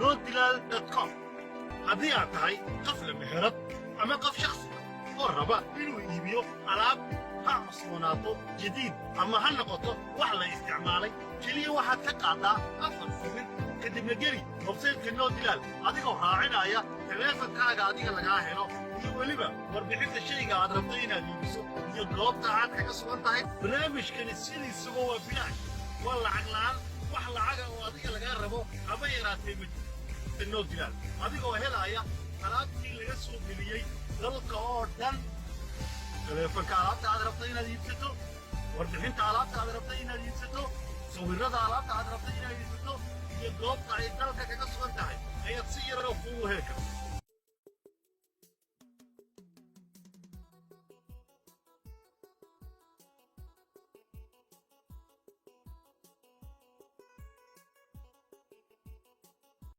noodilal.com haddii aad tahay qof leh meherad ama qof shakhsi oo raba inuu iibiyo alaab ha cusboonaato jadiid ama ha noqoto wax la isticmaalay keliya waxaad ka qaadaa 4 sawir kadibna geli websaytka noodilaal adigoo raacinaya taleefankaaga adiga lagaa helo iyo weliba warbixinta shayga aad rabto inaad iibiso iyo goobta aad kaga sugan tahay barnaamijkani sidiisuba waa bilaash waa lacag la'aan wax lacaga oo adiga lagaa rabo haba yaraatee mid noodilaal adigoo helaya alaabtii laga soo geliyey dalka oo dhan taleefanka alaabta aad rabto inaad iibsato warbixinta alaabta aad rabto inaad iibsato sawirrada alaabta aad rabto inaad iibsato iyo goobta ay dalka kaga sugan tahay ayaad si yaroo kuugu heli kartaa